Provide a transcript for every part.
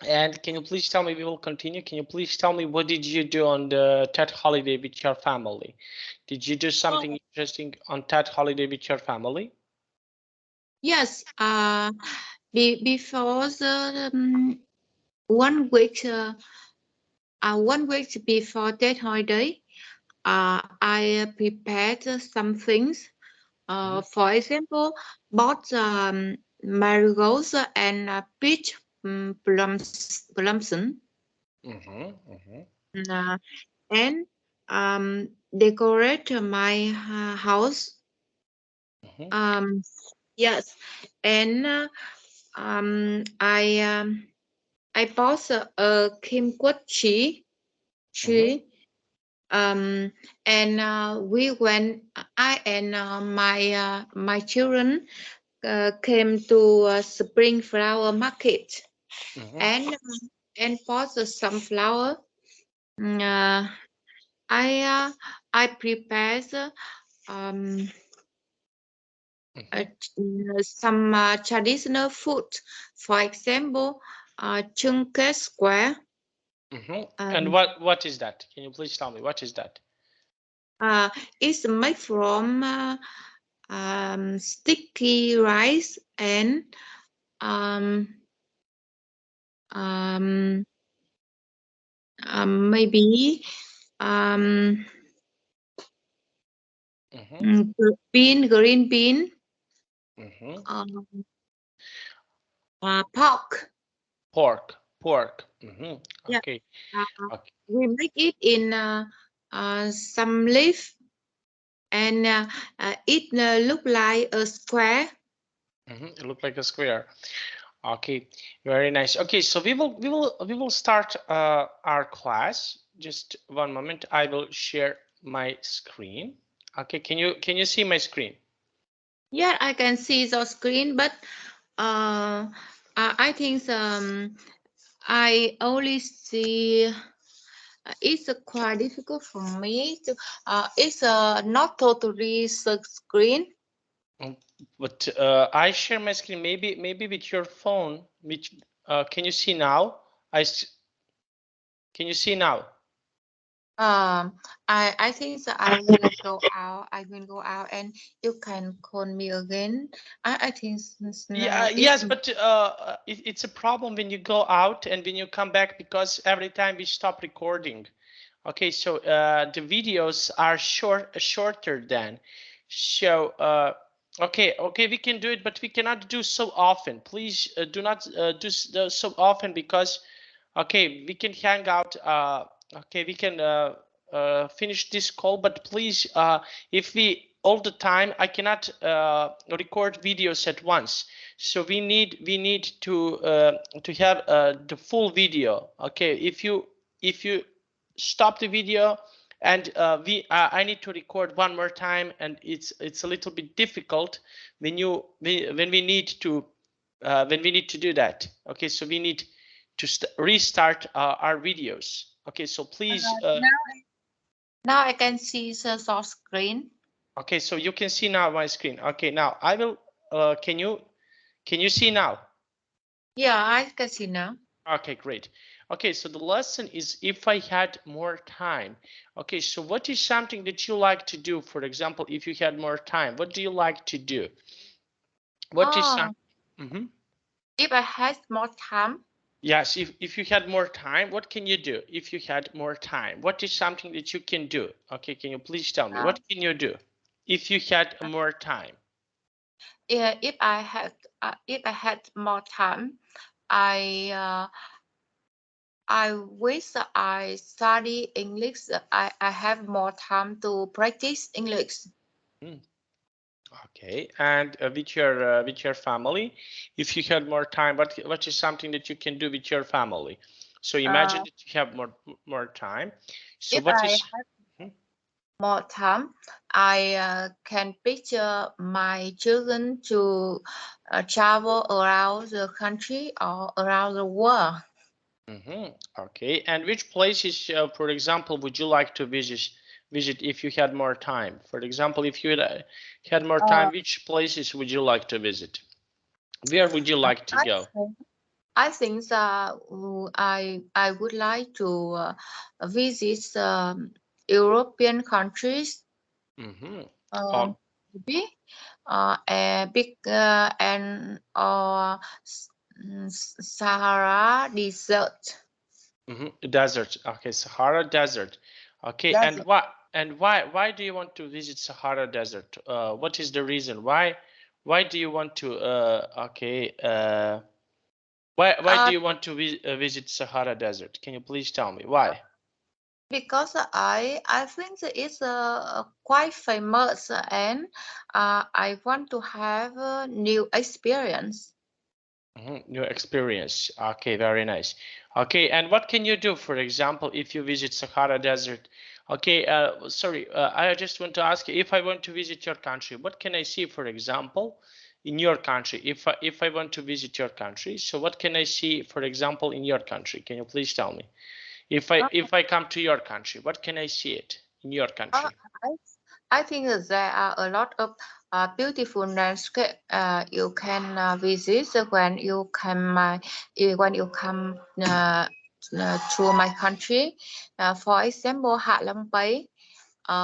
And can you please tell me, we will continue. Can you please tell me what did you do on the TED holiday with your family? Did you do something interesting on TED holiday with your family? Yes. Before the 1 week, 1 week before that holiday, I prepared some things. For example, bought marigolds and peach blossom, and decorate my house. Yes, and I bought a kimchi tree. And we went. I and my children came to spring flower market and bought the sunflower. Mm, I prepared um, some traditional food. For example, chunke square. And what is that? Can you please tell me what is that? It's made from sticky rice and um, um, maybe um, green bean, um, pork. Pork. Yeah, Okay. Okay. we make it in some leaf, and it look like a square. It looked like a square. Okay, very nice. Okay, so we will start our class. Just one moment. I will share my screen. Okay, can you see my screen? Yeah, I can see the screen, but I think I only see. It's quite difficult for me to. It's not totally the screen. But I share my screen. Maybe with your phone. Which can you see now? Can you see now? I think that I will go out. I will go out, and you can call me again. I think Yeah, it's yes, but it's a problem when you go out and when you come back because every time we stop recording. Okay, so the videos are shorter then. So okay, we can do it, but we cannot do so often. Please do not do so often because okay, we can hang out. Okay, we can finish this call, but please, if we all the time, I cannot record videos at once. So we need to have the full video. Okay, if you stop the video and I need to record one more time, and it's a little bit difficult when we need to do that. Okay, so we need to restart our videos. Okay, so please now I can see the soft screen. okay, so you can see now my screen. Okay, now I will can you see now? Yeah, I can see now. Okay, great. Okay, so the lesson is if I had more time. Okay, so what is something that you like to do? For example, if you had more time, what do you like to do? What is some? If I had more time, Yes, if you had more time, what can you do? If you had more time, what is something that you can do? Okay, can you please tell me what can you do if you had more time? yeah, if I had more time, I I wish I study English. I have more time to practice English. Okay, and with your family, if you had more time, what is something that you can do with your family? So imagine Uh, that you have more time. So if what I is have more time, I can picture my children to travel around the country or around the world. Okay, and which places, for example, would you like to visit if you had more time? For example, if you had more Uh, time, which places would you like to visit? Where would you like to I go? think. I think I would like to visit European countries. Oh, Maybe a big and Sahara desert. desert. Okay, Sahara Desert. Okay, and Desert. why do you want to visit Sahara Desert? What is the reason? Why do you want to why do Uh, you want to visit Sahara Desert? Can you please tell me why? because I think that it's quite famous and I want to have a new experience. New experience. Okay, very nice. Okay, and what can you do, for example, if you visit Sahara Desert? Okay, sorry, I just want to ask you, if I want to visit your country, what can I see, for example, in your country? If I want to visit your country, so what can I see, for example, in your country? Can you please tell me? If I come to your country, what can I see it in your Uh, country? I, I think that there are a lot of beautiful landscape you can visit when you come to my country. For example, Hạ Long Bay,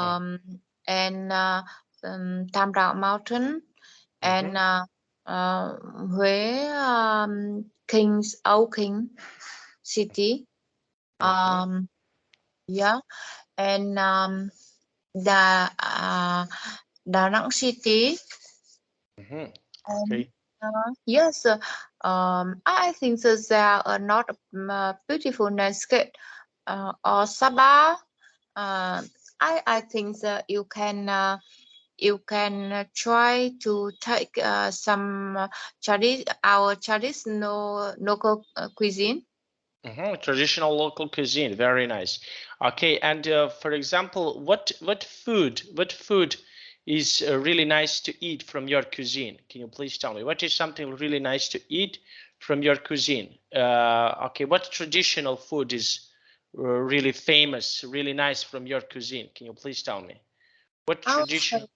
Mm, um, and Tam Rao Mountain, and mhm, Huế, King's Old King City. mhm, Yeah, and the Đà Nẵng City. mhm. And Okay. yes, I think that there are a lot of beautiful landscape. Or Sabah, uh, I think that you can try to take some our traditional local cuisine. Traditional local cuisine, very nice. Okay, and for example, what food is really nice to eat from your cuisine? Can you please tell me what is something really nice to eat from your cuisine? Okay, what traditional food is really famous, really nice from your cuisine? Can you please tell me what Our tradition?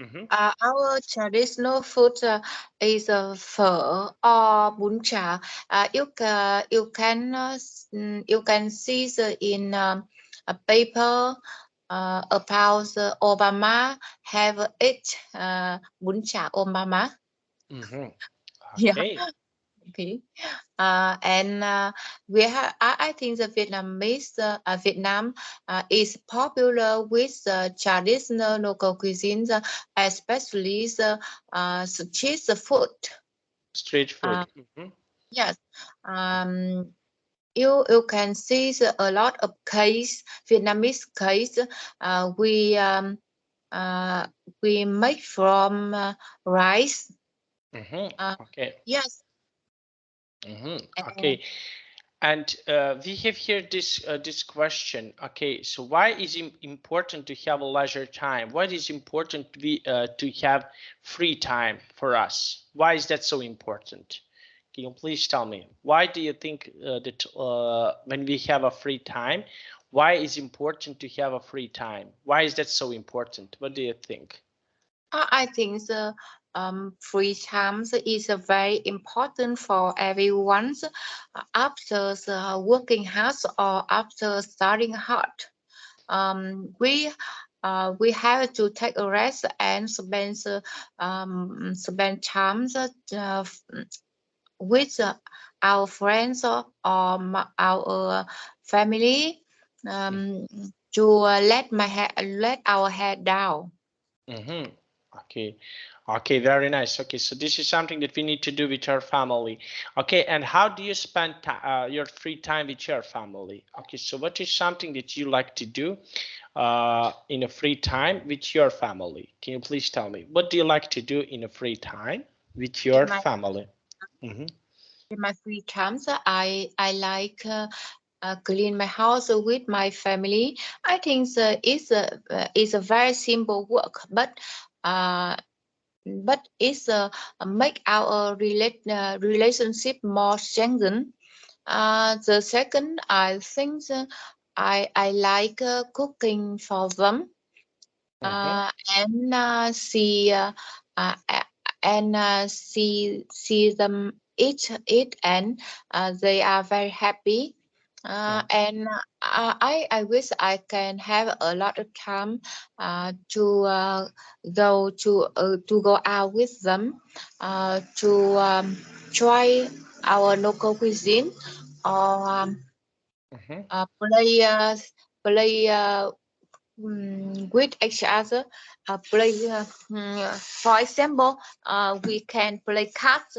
Mm-hmm. our traditional food is phở or bún chả. You can see in a paper about Obama have it bún chả Obama. Mm-hmm. Yeah. Okay. Okay. And we have. I think the Vietnamese Vietnam is popular with the traditional local cuisines, especially street food. Street Uh, food. Mm-hmm. yes. Um, you can see a lot of cakes, Vietnamese cakes. We uh, we make from rice. Mm-hmm. Uh, Okay. yes. Mm-hmm. And Okay. And we have here this question. Okay, so why is it important to have a leisure time? Why is it important to have free time for us? Why is that so important? Can you please tell me? Why do you think that when we have a free time, why is it important to have a free time? Why is that so important? What do you think? I think the free time is very important for everyone after the working hard or after studying hard. We have to take a rest and spend time with our friends or our family to let our head down. Mm-hmm. Okay. Okay, very nice. Okay, so this is something that we need to do with our family. Okay, and how do you spend your free time with your family? Okay, so what is something that you like to do in a free time with your family? Can you please tell me? What do you like to do in a free time with In your my family? Mm-hmm. in my free times, I like clean my house with my family. I think it's a very simple work, uh, but it's make our relationship more strengthened. The second, I think I like cooking for them Mm-hmm. and uh, see them eat it, and they are very happy. And I wish I can have a lot of time to go out with them, to try our local cuisine, or play with each other. Play, for example, we can play cards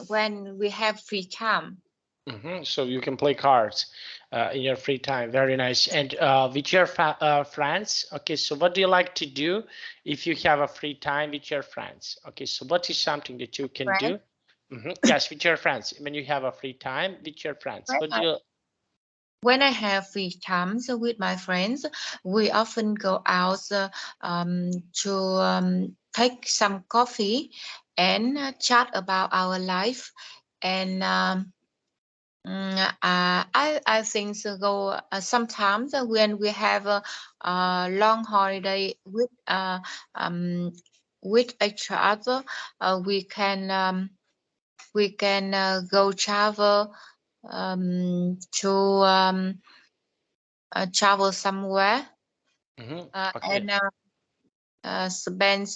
when we have free time. So you can play cards in your free time. Very nice. And with your friends, okay, so what do you like to do if you have a free time with your friends? Okay, so what is something that you can Right? do? Yes, with your friends. When you have a free time with your friends, what do you? When I have free time with my friends, we often go out to take some coffee and chat about our life. And I think so. Go sometimes when we have a long holiday with each other, we can go travel to travel somewhere Okay. and spend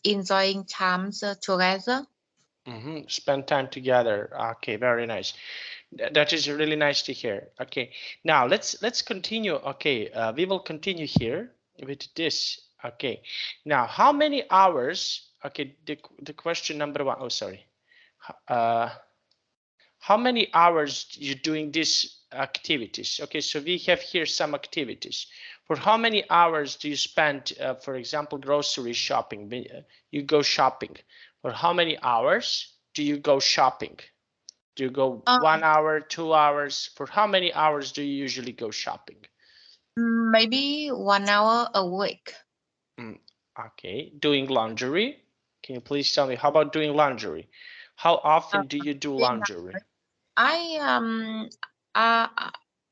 enjoying times together. Spend time together. Okay, very nice. That is really nice to hear. Okay, now let's continue. Okay, we will continue here with this. Okay, now how many hours? Okay, the question number one. Oh, sorry. Uh, how many hours you doing these activities? Okay, so we have here some activities. For how many hours do you spend, for example, grocery shopping? You go shopping. For how many hours do you go shopping? Do you go Uh, 1 hour, 2 hours? For how many hours do you usually go shopping? Maybe 1 hour a week. Mm, okay, doing laundry. Can you please tell me how about doing laundry? How Uh, often do you do in laundry? I uh,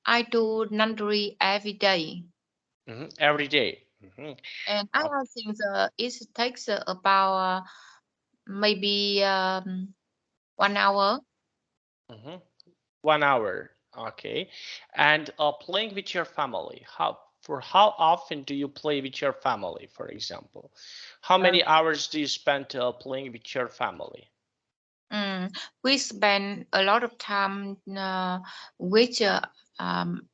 I do laundry every day, Every day. and I think it takes about maybe 1 hour. 1 hour. Okay, and playing with your family. How often do you play with your family? For example, how Uh, many hours do you spend playing with your family? we spend a lot of time with um,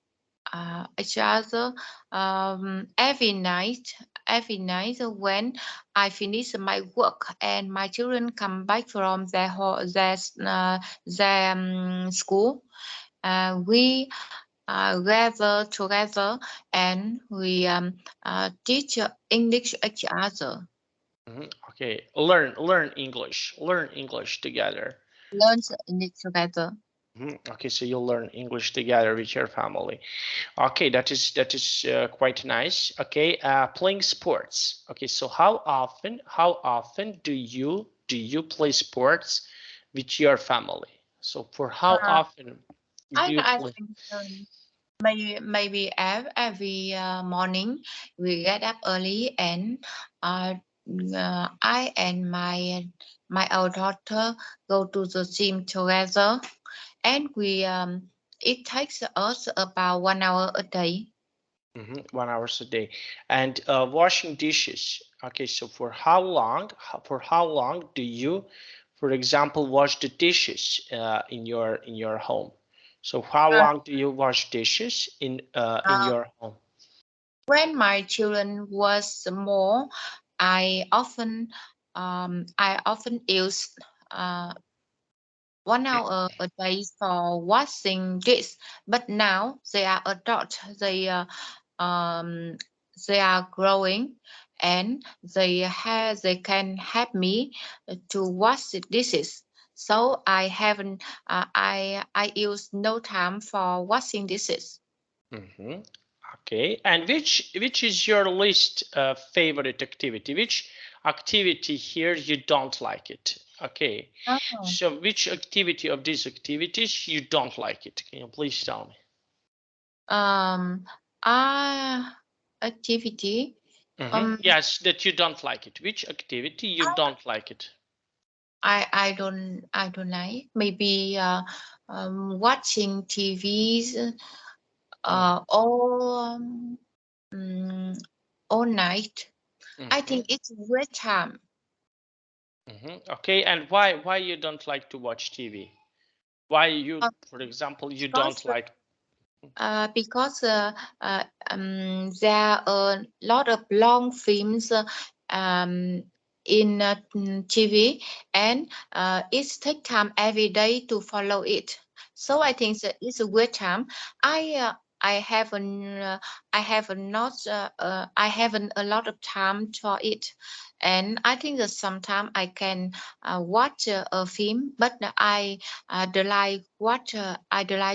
each other every night. Every night when I finish my work and my children come back from their school, we gather together and we teach English each other. Okay, learn English together. Learn English together. Okay, so you'll learn English together with your family. Okay, that is quite nice. Okay, playing sports. Okay, so how often do you play sports with your family? So for how Uh, often do you I play? think maybe every morning we get up early and uh, I and my old daughter go to the gym together, and we it takes us about 1 hour a day. 1 hours a day, and washing dishes. Okay, so for how long do you, for example, wash the dishes in your home? So how Uh, long do you wash dishes in uh, your home? when my children was small, I often use uh, 1 hour a day for washing dishes. But now they are adult. Um, they are growing, and they can help me to wash the dishes. So I haven't I use no time for washing dishes. hmm Okay, and which is your least favorite activity? Which activity here you don't like it? Okay, Oh. so which activity of these activities you don't like it? Can you please tell me? Um, uh, Activity. Um, Yes, that you don't like it. Which activity you I don't like it? I don't like. Maybe watching TVs all um, all night. I think it's waste time. Okay, and why you don't like to watch TV? Why you, Uh, for example, you don't because like? because there are a lot of long films um, in TV, and it takes time every day to follow it. So I think that it's a weird time. I uh, I haven't I have not I haven't a lot of time for it, and I think that sometimes I can watch a film, but I like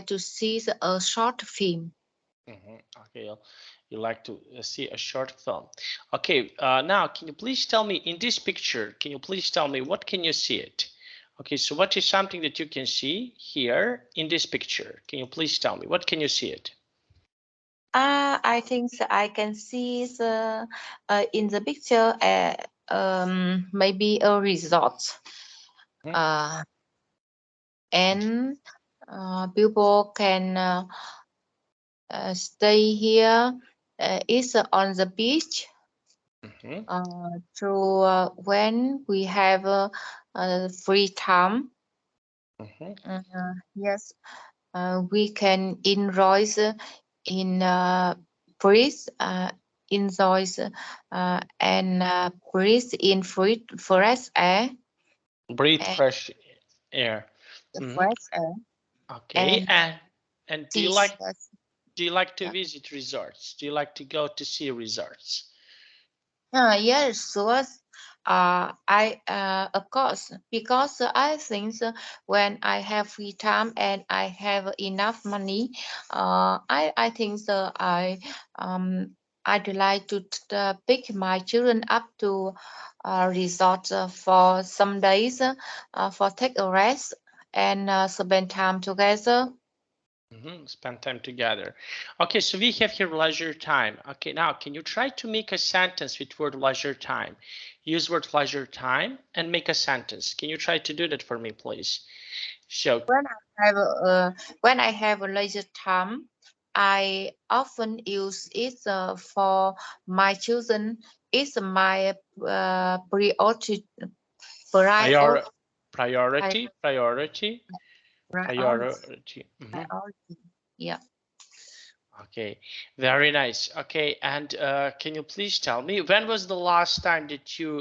to see a short film. Okay, you like to see a short film. Okay, now can you please tell me in this picture, can you please tell me what can you see it? Okay, so what is something that you can see here in this picture? Can you please tell me what can you see it? I think I can see in the picture maybe a resort. Uh, and people can stay here. It's on the beach. So when we have free time, yes, we can enjoy in breathe, enjoy and breathe in free fresh air Breathe and fresh air. the fresh air Okay, and and see. do you like to visit resorts? Do you like to go to see resorts? Yes, sure. I of course, because I think when I have free time and I have enough money, I think um I'd like to pick my children up to resort for some days for take a rest and spend time together. Spend time together. Okay, so we have here leisure time. Okay, now can you try to make a sentence with word leisure time? Use word leisure time and make a sentence. Can you try to do that for me, please? So, When I have a leisure time, I often use it for my children. It's my priority. prior, Priority. priority, priority, Priority. priority. Priority. Yeah. Okay, very nice. Okay, and can you please tell me when was the last time that you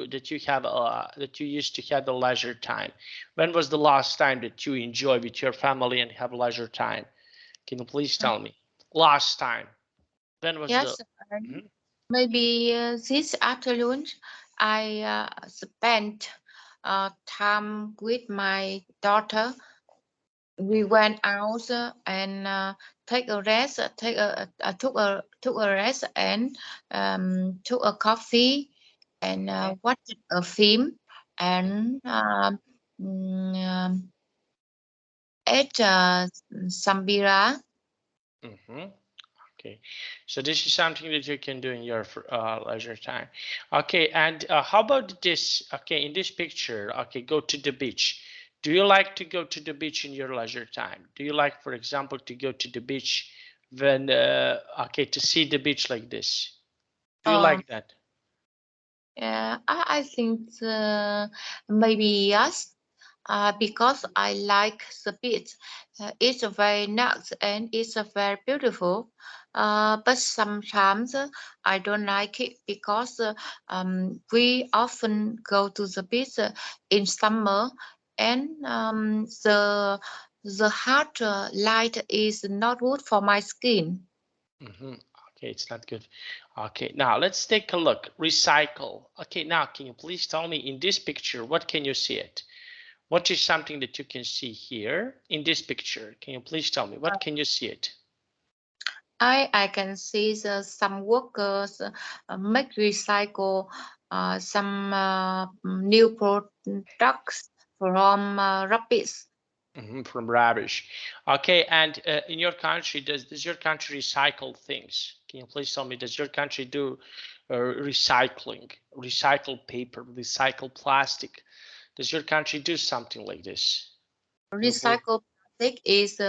used to have the leisure time? When was the last time that you enjoy with your family and have leisure time? Can you please tell me? Last time. When was the? Yes. Maybe this afternoon, I spent time with my daughter. We went out and take a rest took a rest and took a coffee and watched a film and mm, um, ate some beer. Mm-hmm. Okay, so this is something that you can do in your leisure time. Okay, and how about this? Okay, in this picture, okay, go to the beach. Do you like to go to the beach in your leisure time? Do you like, for example, to go to the beach when, okay, to see the beach like this? Do you um, like that? I think maybe yes, because I like the beach. It's very nice and it's very beautiful. But sometimes I don't like it because we often go to the beach in summer and the hot light is not good for my skin. Okay, it's not good. Okay, now let's take a look. Recycle. Okay, now can you please tell me in this picture, what can you see it? What is something that you can see here in this picture? Can you please tell me? What can you see it? I can see some workers make recycle some new products from rubbish. From rubbish. Okay, and in your country, does your country recycle things? Can you please tell me, does your country do recycling, recycle paper, recycle plastic? Does your country do something like this? Recycled plastic is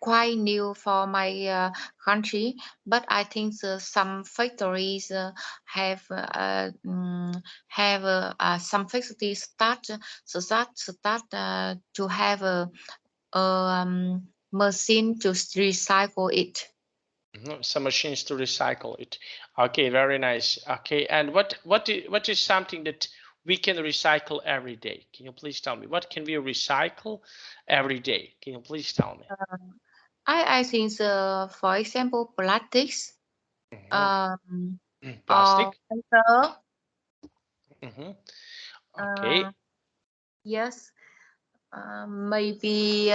quite new for my country, but I think some factories some factories start to have a machine to recycle it. Some machines to recycle it. Okay, very nice. Okay, and what is something that we can recycle every day? Can you please tell me what can we recycle every day? Can you please tell me? I think for example plastics or Plastic. paper. Okay. Yes, maybe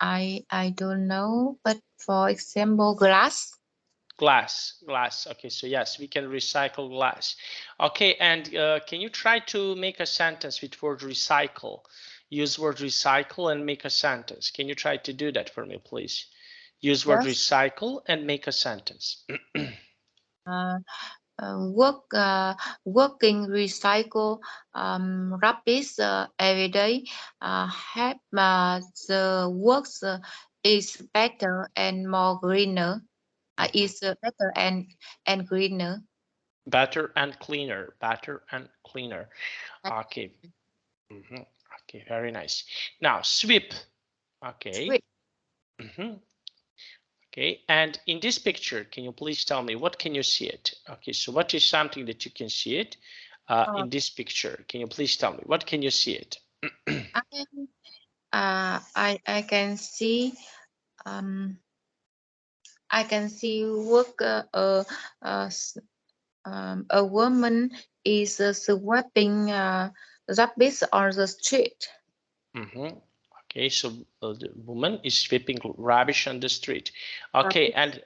I don't know, but for example, glass. Glass. Okay, so yes, we can recycle glass. Okay, and can you try to make a sentence with word recycle? Use word recycle and make a sentence. Can you try to do that for me, please? Use word Yes. recycle and make a sentence. Working recycle rubbish every day. Have the works is better and more greener. Is better and greener. Better and cleaner. Better and cleaner. Okay. Okay, very nice. Now sweep. Okay. Sweet. Okay, and in this picture, can you please tell me what can you see it? Okay, so what is something that you can see it in this picture? Can you please tell me what can you see it? I can see I can see work a woman is sweeping rubbish on the street. Okay, so the woman is sweeping rubbish on the street. Okay, and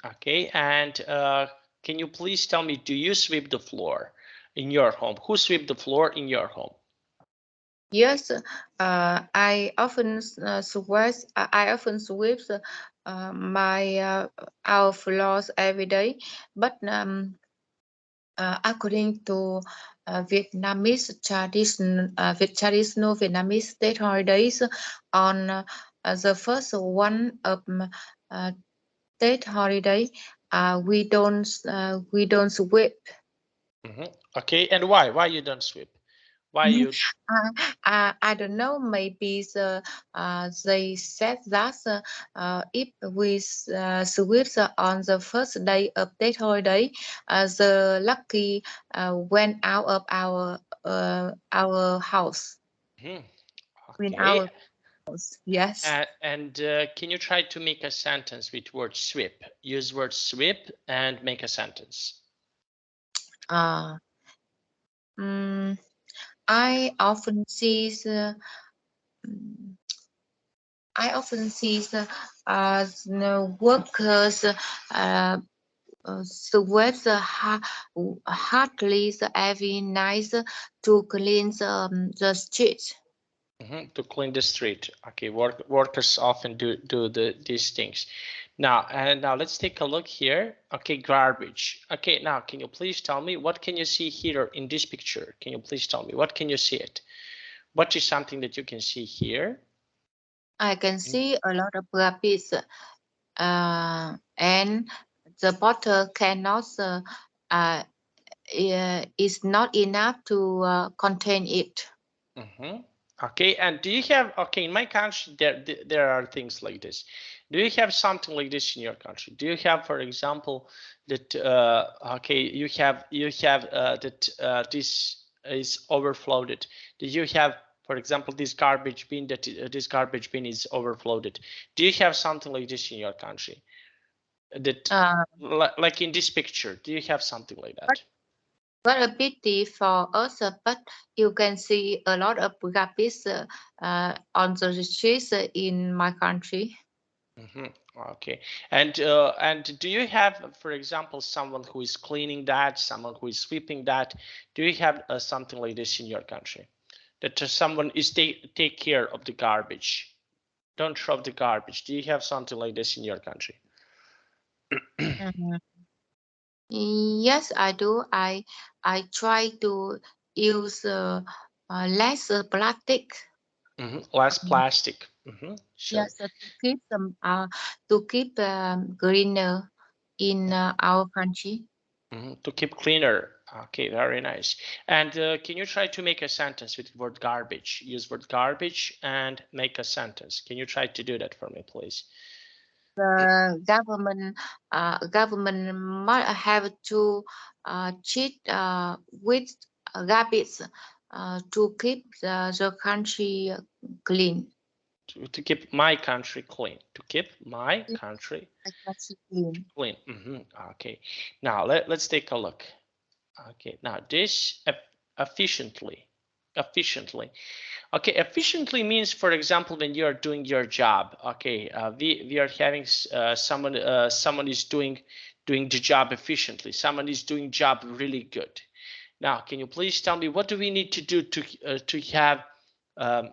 okay, and can you please tell me, do you sweep the floor in your home? Who sweep the floor in your home? Yes, I often sweep my our floors every day, but according to Vietnamese traditional Vietnamese state holidays, on the first one of state holiday, we don't sweep. Okay, and why? Why you don't sweep? Why you? I don't know. Maybe they said that if we sweep on the first day of that holiday, the lucky went out of our house. In Okay, our house, yes. and can you try to make a sentence with word sweep? Use word sweep and make a sentence. Uh, mm, I often see the workers sweep hardly every night to clean the street. To clean the street. Okay, workers often do these things. Now let's take a look here. Okay, garbage. Okay, now can you please tell me what can you see here in this picture? Can you please tell me what can you see it? What is something that you can see here? I can see a lot of garbage, and the bottle cannot is not enough to contain it. Okay, and do you have, okay, in my country there are things like this. Do you have something like this in your country? Do you have, for example, that okay, you have that this is overflowed? Do you have, for example, this garbage bin that this garbage bin is overflowed? Do you have something like this in your country? That like in this picture, do you have something like that? What a pity for us, but you can see a lot of garbage on the streets in my country. Okay, and do you have, for example, someone who is cleaning that, someone who is sweeping that? Do you have something like this in your country? That someone is take care of the garbage, don't throw the garbage. Do you have something like this in your country? Yes, I do. I try to use less plastic. Less plastic. Sure. Yes, to keep greener in our country. To keep cleaner. Okay, very nice. And can you try to make a sentence with word garbage? Use word garbage and make a sentence. Can you try to do that for me, please? The government might have to cheat with rabbits to keep the country clean. To keep my country clean. To keep my country The country clean. clean. Okay. Now let's take a look. Okay. Now this efficiently. Efficiently. Okay, efficiently means, for example, when you are doing your job. Okay, we are having someone is doing the job efficiently. Someone is doing job really good. Now, can you please tell me what do we need to do to have um,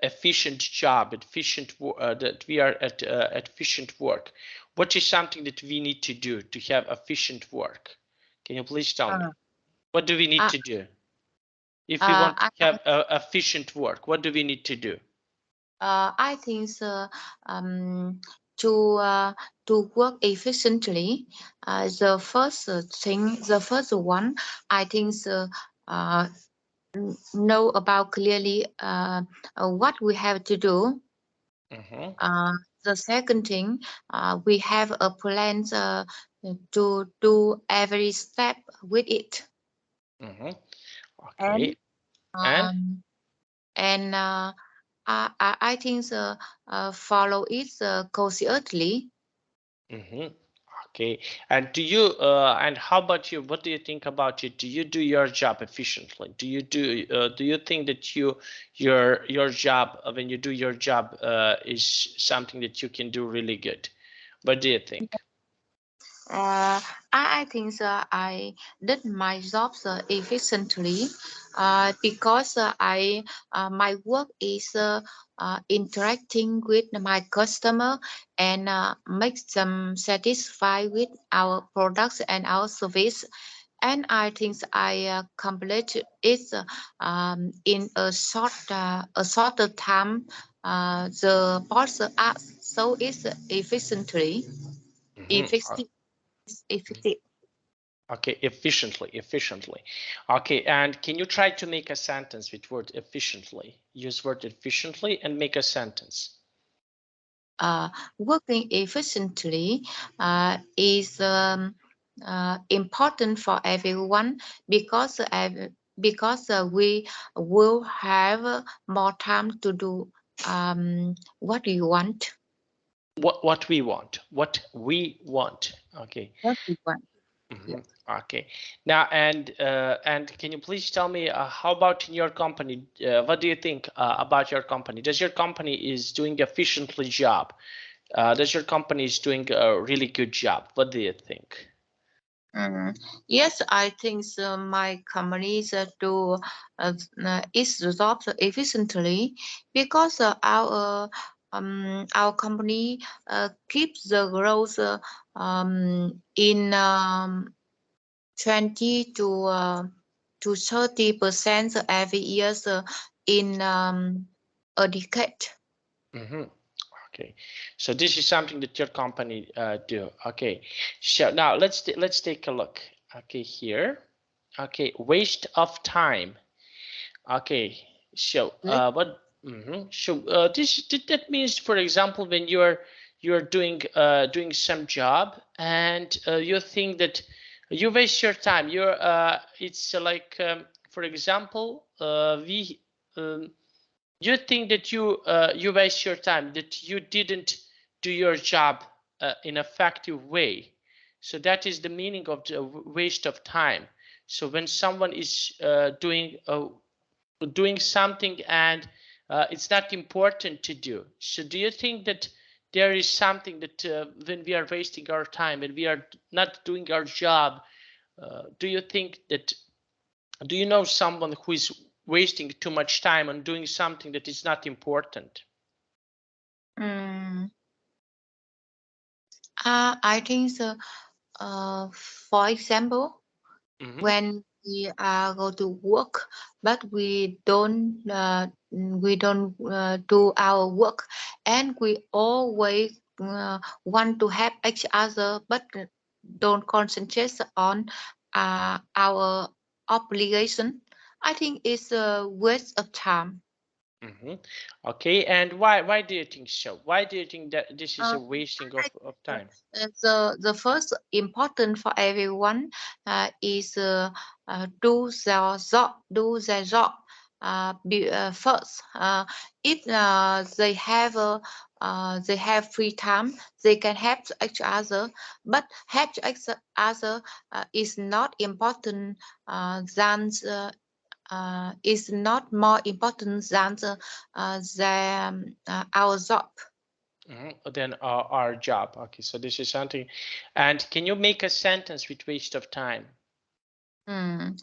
efficient job, efficient that we are at efficient work? What is something that we need to do to have efficient work? Can you please tell me? Uh, What do we need uh, to do? If we want to I have efficient work, what do we need to do? I think um, to uh, to work efficiently, the first one, I think uh, know about clearly what we have to do. Mm-hmm. The second thing, we have a plan to do every step with it, Mm-hmm. and Okay. And um, and I think follow it consciously. mm-hmm. Okay. And do you and how about you? What do you think about it? Do you do your job efficiently? Do you think that your job when you do your job is something that you can do really good? What do you think? I think I did my job efficiently because my work is interacting with my customer and makes them satisfied with our products and our service. And I think I complete it in a shorter time. The parts are so it's efficiently Mm-hmm. effective. Effective. Okay, efficiently. Okay, and can you try to make a sentence with word efficiently? Use word efficiently and make a sentence. uh, Working efficiently is important for everyone because we will have more time to do what we want. What we want. What we want. Okay. What we want. Mhm. Okay. Now, and can you please tell me how about in your company? What do you think about your company? Does your company is doing efficiently job? Does your company is doing a really good job? What do you think? Yes, I think my companies do its job efficiently because our company keeps the growth in 20 to 30% every year in a decade. Mm-hmm. Okay, so this is something that your company do. Okay, so now let's take a look. Okay, here. Okay, waste of time. Okay, so Good. so that means, for example, when you're doing some job and you think that you waste your time. It's like for example, we you think that you waste your time, that you didn't do your job in effective way. So that is the meaning of the waste of time. So when someone is doing something and it's not important to do. So do you think that there is something that when we are wasting our time and we are not doing our job, do you think that do you know someone who is wasting too much time on doing something that is not important? Mm, I think so. For example, Mm-hmm. when we go to work, but we don't do our work, and we always want to help each other, but don't concentrate on our obligation. I think it's a waste of time. Mm-hmm. Okay, and why do you think so? Why do you think that this is Uh, a wasting I of think, time? the first important for everyone is do their job first. If they have free time, they can help each other. But help each other is not important than is not more important than our job. Mm-hmm. Then our job. Okay, so this is something. And can you make a sentence with waste of time? Mm.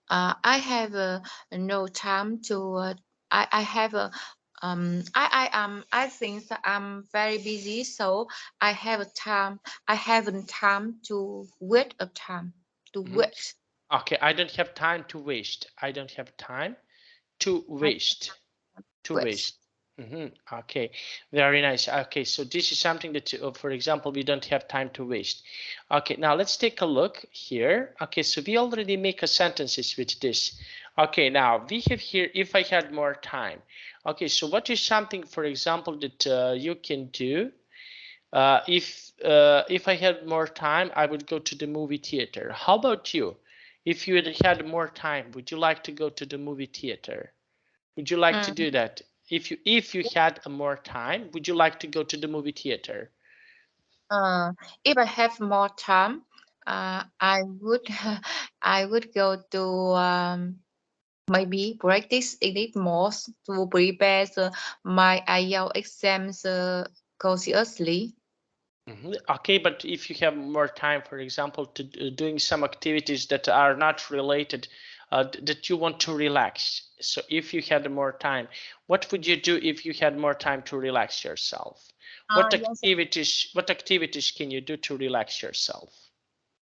I have no time to. I have a. I think that I'm very busy, so I have a time. I haven't time to wait a time to Mm-hmm. wait. Okay, I don't have time to waste. I don't have time to I waste. To wait. waste. Okay, very nice. Okay, so this is something that, for example, we don't have time to waste. Okay, now let's take a look here. Okay, so we already make a sentences with this. Okay, now we have here, if I had more time. Okay, so what is something, for example, that you can do? If I had more time, I would go to the movie theater. How about you? If you had more time, would you like to go to the movie theater? Would you like to Mm. do that? If you had more time, would you like to go to the movie theater? If I have more time, I would I would go to maybe practice English more to prepare my IELTS exams consciously. Okay, but if you have more time, for example, to doing some activities that are not related, that you want to relax. So if you had more time, what would you do if you had more time to relax yourself? Yes. What activities can you do to relax yourself?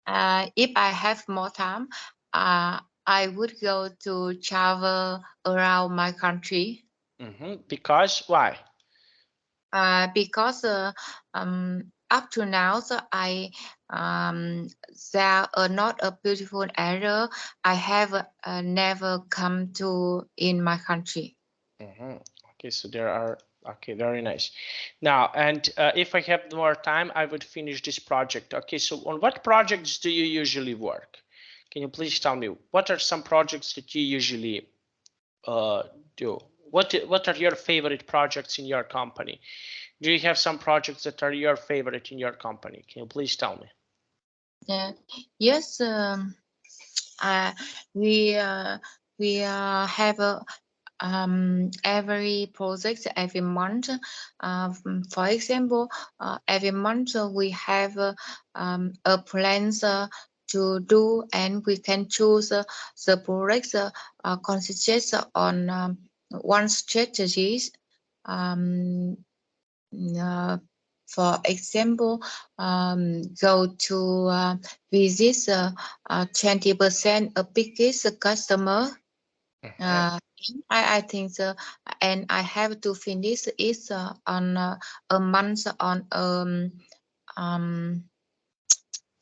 If I have more time, I would go to travel around my country. Because why? Because up to now, there are not a beautiful area I have never come to in my country. Okay, so there are, okay, very nice. Now, and if I have more time, I would finish this project. Okay, so on what projects do you usually work? Can you please tell me what are some projects that you usually uh, do? What are your favorite projects in your company? Do you have some projects that are your favorite in your company? Can you please tell me? Uh, yes, uh, we have a every project every month. For example, every month we have a plans to do, and we can choose the projects concentrate on one strategies. Um, uh, for example, go to visit 20% of biggest customer. Mhm. uh, I think so, and I have to finish it on a month on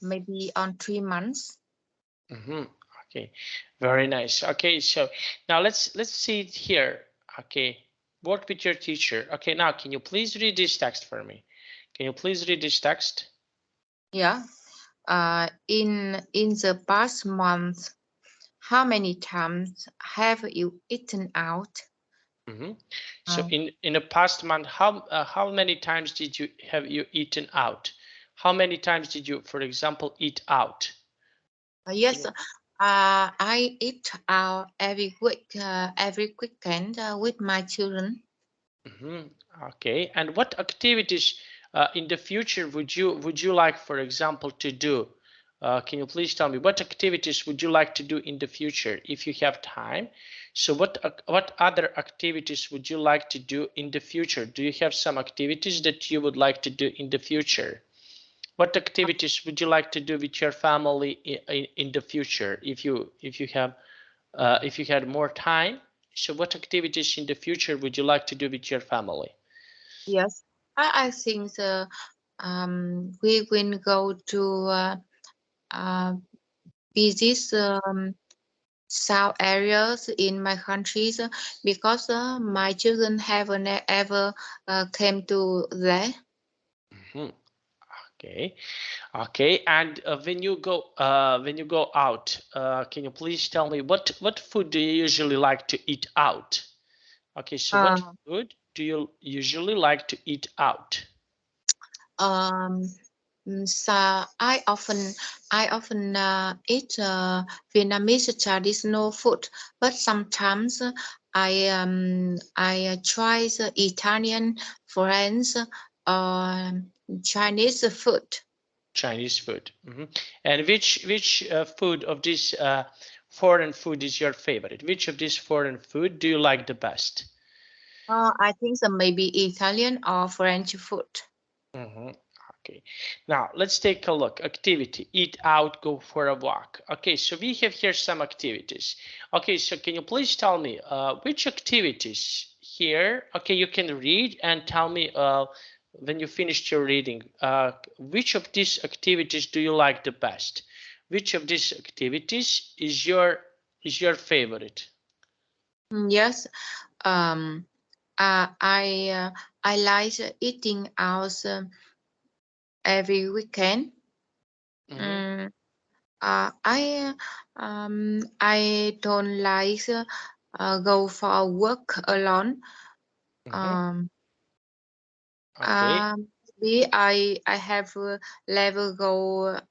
maybe on 3 months. Okay, very nice. Okay, so now let's see it here. Okay, work with your teacher. Okay, now can you please read this text for me? Can you please read this text? Yeah. In the past month, how many times have you eaten out? So Uh, in the past month, how many times did you have you eaten out? How many times did you, for example, eat out? Can yes. you? I eat out every week, every weekend with my children. Mhm. Okay, and what activities in the future would you like, for example, to do? Can you please tell me what activities would you like to do in the future if you have time? So what other activities would you like to do in the future? Do you have some activities that you would like to do in the future? What activities would you like to do with your family in the future if you have if you had more time? So what activities in the future would you like to do with your family? Yes, I think we will go to uh, visit south areas in my countries because my children haven't ever came to there. Mhm. Okay. Okay. And when you go out, can you please tell me what food do you usually like to eat out? Okay. So what Uh, food do you usually like to eat out? um, so I often eat Vietnamese traditional food, but sometimes I try the Italian, French, or Chinese food. Chinese food. And which food of this foreign food is your favorite? Which of this foreign food do you like the best? I think so maybe Italian or French food. Mm-hmm. Okay, now let's take a look. Activity, eat out, go for a walk. Okay, so we have here some activities. Okay, so can you please tell me which activities here? Okay, you can read and tell me when you finished your reading, which of these activities do you like the best? Which of these activities is your favorite? Yes. Um, I like eating out every weekend. Mm-hmm. Mm, I don't like go for work alone. Mm-hmm. Um, Okay. Maybe I have never gone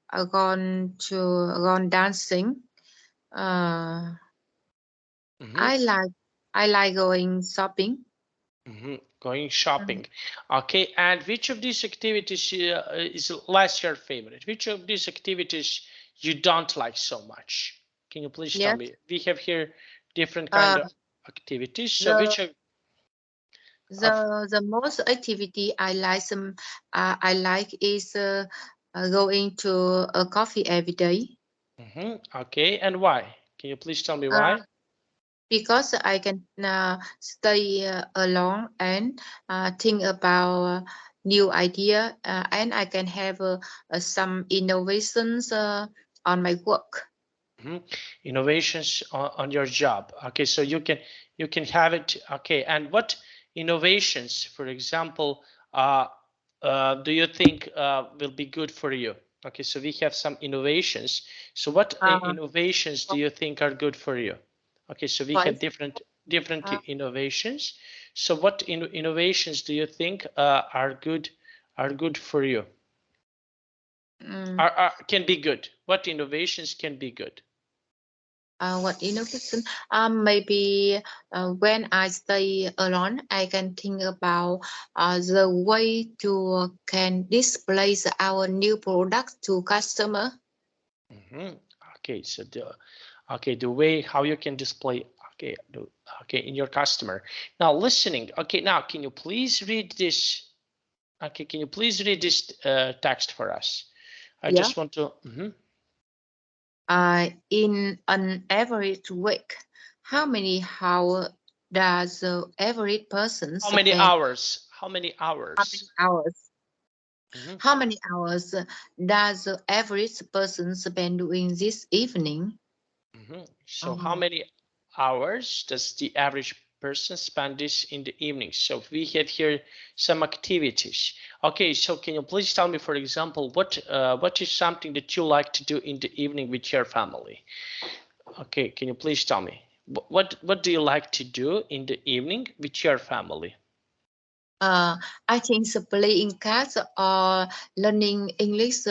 dancing. Uh, Mm-hmm. I like I like going shopping. Going shopping. Okay, and which of these activities is less your favorite? Which of these activities you don't like so much? Can you please tell Yes. me? We have here different kind Uh, of activities. So the which of the most activity I like is going to a coffee every day. okay, and why? Can you please tell me Uh, why? because I can stay alone and think about new idea and I can have some innovations on my work. Mhm. Innovations on your job. Okay, so you can have it. Okay, and what innovations, for example, uh, do you think will be good for you? Okay, so we have some innovations. So what Uh, innovations do you think are good for you? Okay, so we for have example, different uh, innovations. So what innovations do you think are good for you? mm, Can be good. What innovations can be good? what innovation? Maybe when I stay alone, I can think about the way to can display our new product to customer. Mhm. Okay, so the way how you can display okay in your customer. Now listening. Okay, now can you please read this? Okay, can you please read this text for us? I Yeah. just want to. In an average week, how many hours does the average person How many spend? hours? How many How many hours? hours? Mhm, How many hours does the average person spend doing this evening? So how Um, many hours does the average person spend this in the evening? So we have here some activities. Okay, so can you please tell me, for example, what is something that you like to do in the evening with your family? Okay, can you please tell me what do you like to do in the evening with your family? uh, I think so playing cards or learning English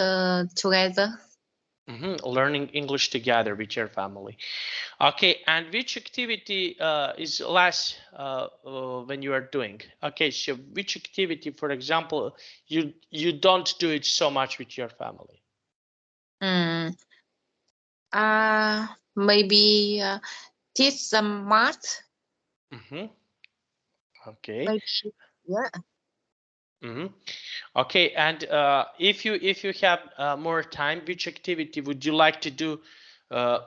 together. Learning English together with your family. Okay, and which activity is less when you are doing? Okay, so which activity, for example, you don't do it so much with your family? Mm, maybe teach some math. Mm-hmm. Okay. Maybe yeah. Okay, and if you have more time, which activity would you like to do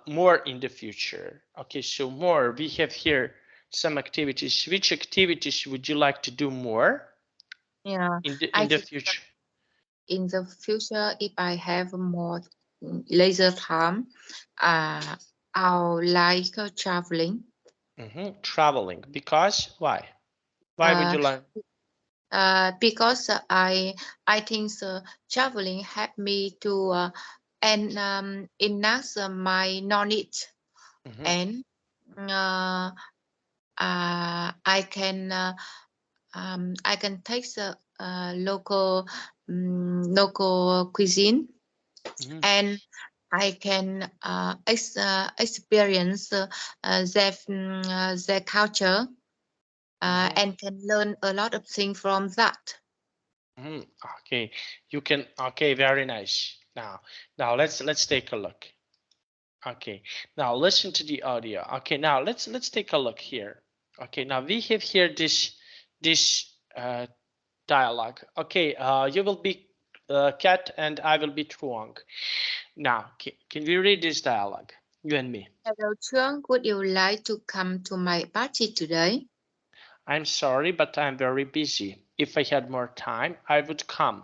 more in the future? Okay, so more, we have here some activities. Which activities would you like to do more Yeah, in I the think future? in the future, if I have more leisure time, I'll like traveling. Traveling, because why? Why would Uh, you like? because I think traveling help me to and enhance my knowledge, and uh, I can take the local cuisine, and I can experience their culture, and can learn a lot of things from that. Okay, you can. Okay, very nice. Now let's take a look. Okay, now listen to the audio. Okay, now let's take a look here. Okay, now we have here this dialogue. Okay, you will be Cat and I will be Truong. Now, can we read this dialogue? You and me. Hello, Chuan. Would you like to come to my party today? I'm sorry, but I'm very busy. If I had more time, I would come.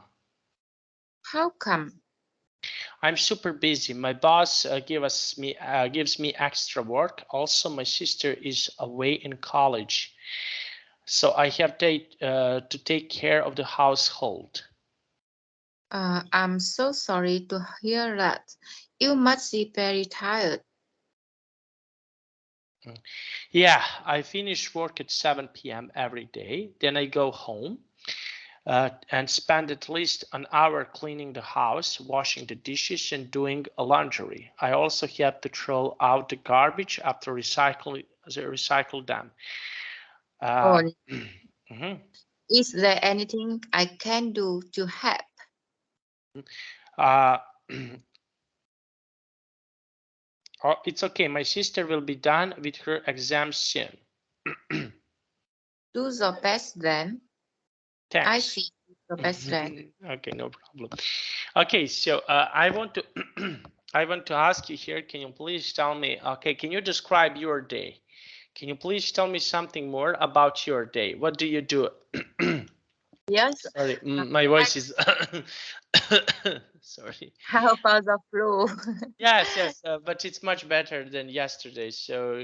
How come? I'm super busy. My boss gives me extra work. Also, my sister is away in college, so I have to take care of the household. I'm so sorry to hear that. You must be very tired. Yeah, I finish work at 7 p.m. every day. Then I go home and spend at least an hour cleaning the house, washing the dishes, and doing laundry. I also have to throw out the garbage after recycle them. Uh, Oh, mhm. is there anything I can do to help? uh, oh, it's okay. My sister will be done with her exams soon. Do your best then. I Thanks. see your best then. Okay, no problem. Okay, so I want to I want to ask you here. Can you please tell me? Okay, can you describe your day? Can you please tell me something more about your day? What do you do? Yes. Sorry, Uh, my voice is sorry. how about the flu? Yes, yes, but it's much better than yesterday. So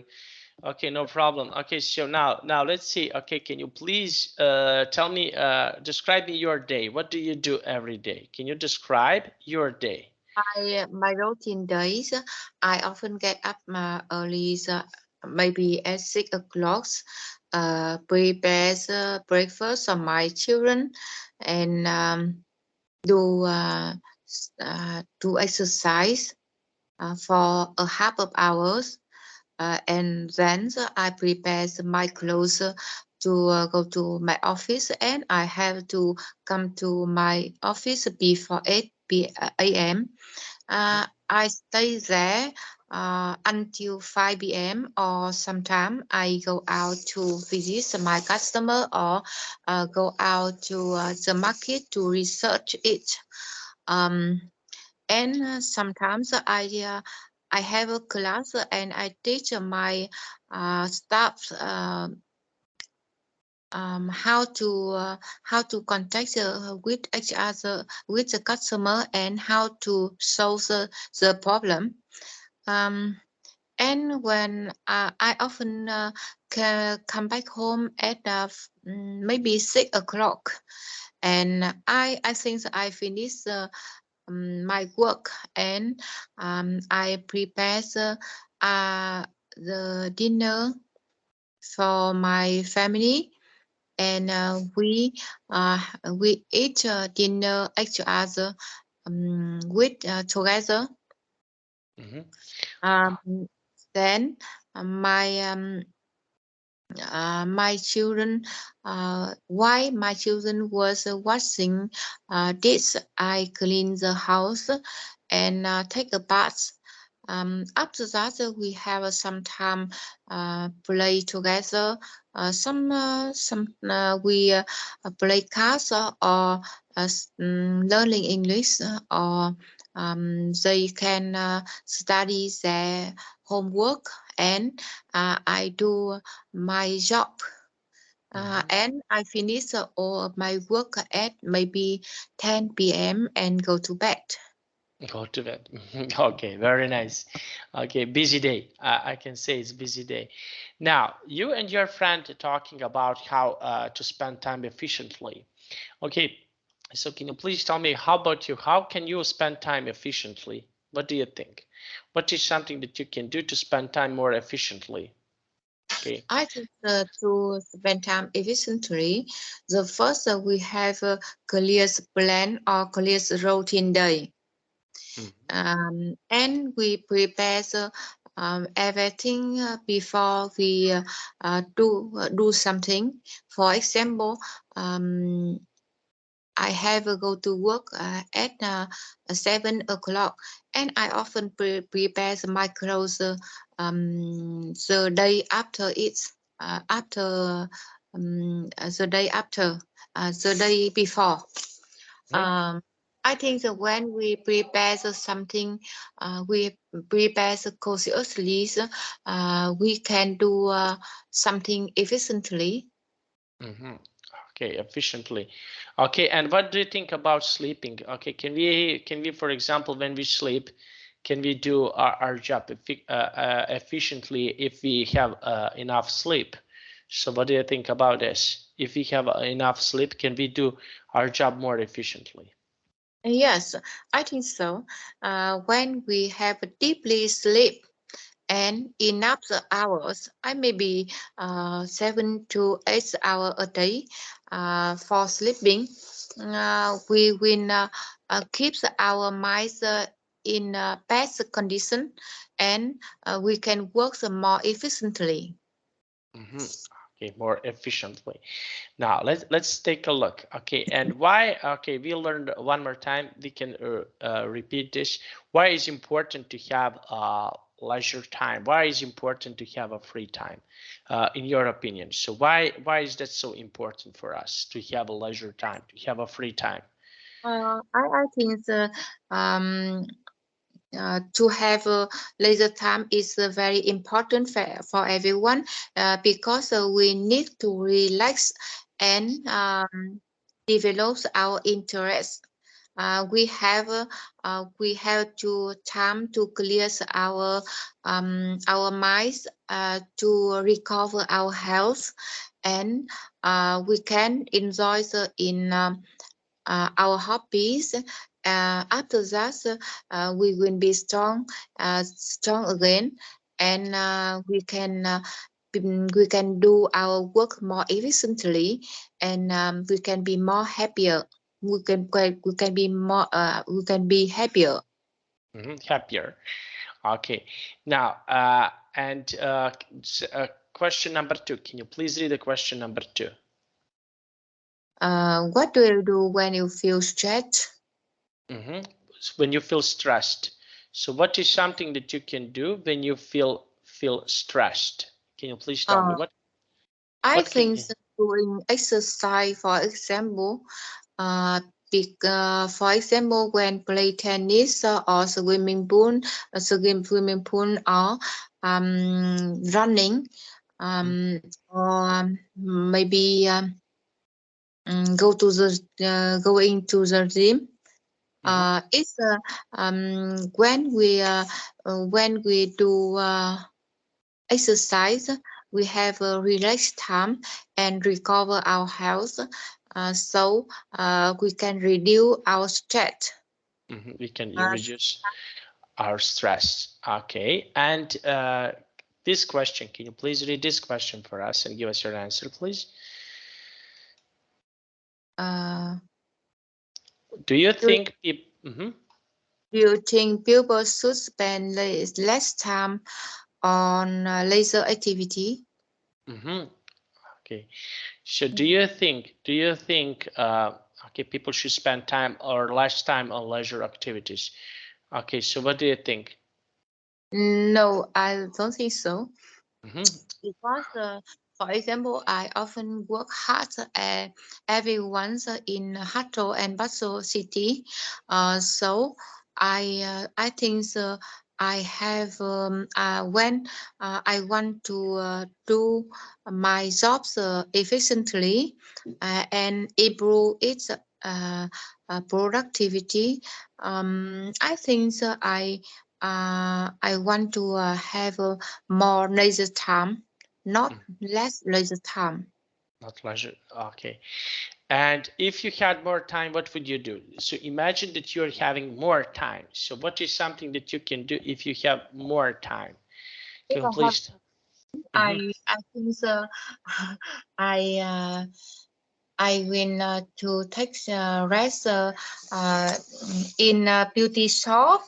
okay, no problem. Okay, so now let's see. Okay, can you please tell me, describe me your day? What do you do every day? Can you describe your day? My routine days, I often get up early, maybe at 6 o'clock, prepare breakfast for my children, and do do exercise for a half of hours, and then I prepare my clothes to go to my office, and I have to come to my office before 8 a.m. I stay there until 5 p.m. or sometimes I go out to visit my customer, or go out to the market to research it. Um, and sometimes I have a class, and I teach my staff how to contact with each other, with the customer, and how to solve the problem. Um, and when I often come back home at maybe 6 o'clock, and I think that I finish my work, and I prepare the dinner for my family, and we eat dinner each other with together. Mhm. Um, then my my children, while my children was washing this, I clean the house and take a bath. After that, we have some time play together. We play cards or learning English or they can study their homework and I do my job. And I finish all of my work at maybe 10 p.m. and go to bed. Go to bed. Okay, very nice. Okay, busy day. I can say it's busy day. Now, you and your friend are talking about how to spend time efficiently. Okay, so can you please tell me, how about you? How can you spend time efficiently? What do you think? What is something that you can do to spend time more efficiently? Okay. I think to spend time efficiently, the first we have a clear plan or clear routine day. And we prepare everything before we do something. For example, I have go to work at 7 o'clock, and I often prepare my clothes the day after it, the day after, the day before. I think that when we prepare something, we prepare consciously, we can do something efficiently. Okay, efficiently. Okay, and what do you think about sleeping? Okay, can we, for example, when we sleep, can we do our job efficiently if we have enough sleep? So what do you think about this? If we have enough sleep, can we do our job more efficiently? Yes, I think so. When we have deeply sleep and enough hours, I maybe 7 to 8 hours a day for sleeping, we will keep our minds in best condition and we can work more efficiently. Okay, more efficiently. Now let's take a look. Okay, and why? Okay, we learned one more time. We can repeat this. Why is important to have leisure time? Why is important to have a free time, in your opinion? So why is that so important for us to have a leisure time, to have a free time? I think to have leisure time is very important for everyone because we need to relax and develop our interests. We have to time to clear our minds to recover our health and we can enjoy in our hobbies. After that, we will be strong again, and we can do our work more efficiently, and we can be more happier. We can be more. We can be happier. Happier. Okay. Now, and question number 2. Can you please read the question number 2? What do you do when you feel stressed? When you feel stressed. So what is something that you can do when you feel stressed? Can you please tell me Uh, I what can think you? doing exercise, for example, for example, when play tennis or swimming pool or running, or maybe going to the gym. It's when we do exercise, we have a relaxed time and recover our health. So we can reduce our stress. We can Uh, reduce our stress. Okay. And this question, can you please read this question for us and give us your answer, please? Do you think do you think people should spend less time on leisure activity? Okay. So do you think okay, people should spend time or less time on leisure activities? Okay, so what do you think? No, I don't think so. Mm-hmm. Because, for example, I often work hard at everyone's in hustle and bustle city. So I think I have when I want to do my jobs efficiently and improve its productivity. I think I want to have more leisure time, not less leisure time. Not leisure. Okay. And if you had more time, what would you do? So imagine that you're having more time. So what is something that you can do if you have more time? If Can you I have, please? Mhm. I think I uh, I will to take rest in a beauty shop.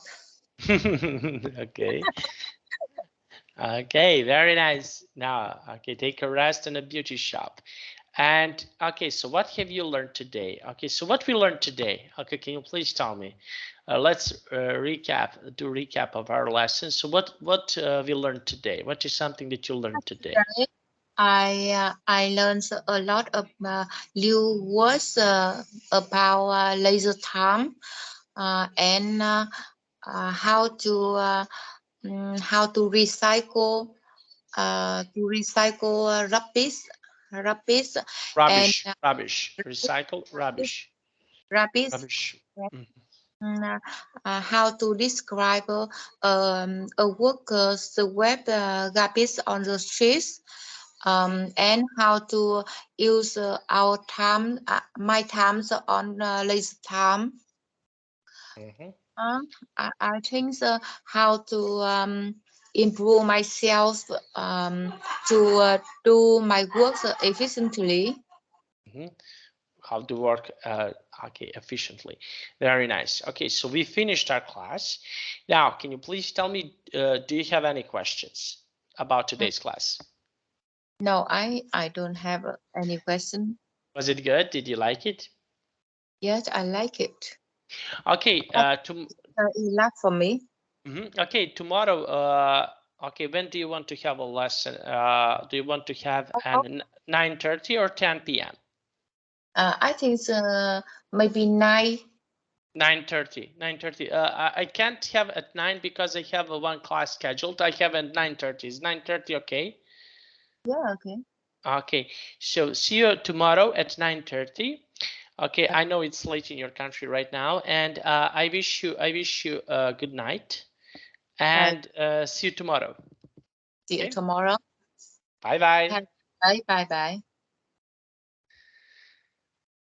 Okay. Okay, very nice. Now, okay, take a rest in a beauty shop. And okay, so what have you learned today? Okay, so what we learned today? Okay, can you please tell me? Let's do recap of our lesson. So what we learned today? What is something that you learned today? Right? I learned a lot of new words about leisure time and how to recycle rubbish and Rubbish, rubbish, recycle, rubbish, rubbish. rubbish. Mhm. Mm, how to describe a worker's web garbage on the streets, and how to use our time, my times on leisure time. Mhm. Uh, I think how to improve myself to do my work efficiently. Mhm. How to work okay efficiently. Very nice. Okay, so we finished our class. Now, can you please tell me, do you have any questions about Mm, today's class? No, I don't have any question. Was it good? Did you like it? Yes, I like it. Okay, Enough for me. okay, tomorrow, okay, when do you want to have a lesson? Do you want to have an 9:30 or 10 p.m.? I think maybe 9. 9:30. 9:30. I can't have at 9 because I have a one class scheduled. I have at 9:30. Is 9:30 okay? Yeah, okay. Okay, so see you tomorrow at 9:30. Okay, I know it's late in your country right now, and I wish you a good night, Bye. and see you tomorrow. See you Okay, tomorrow. bye bye. Bye bye bye.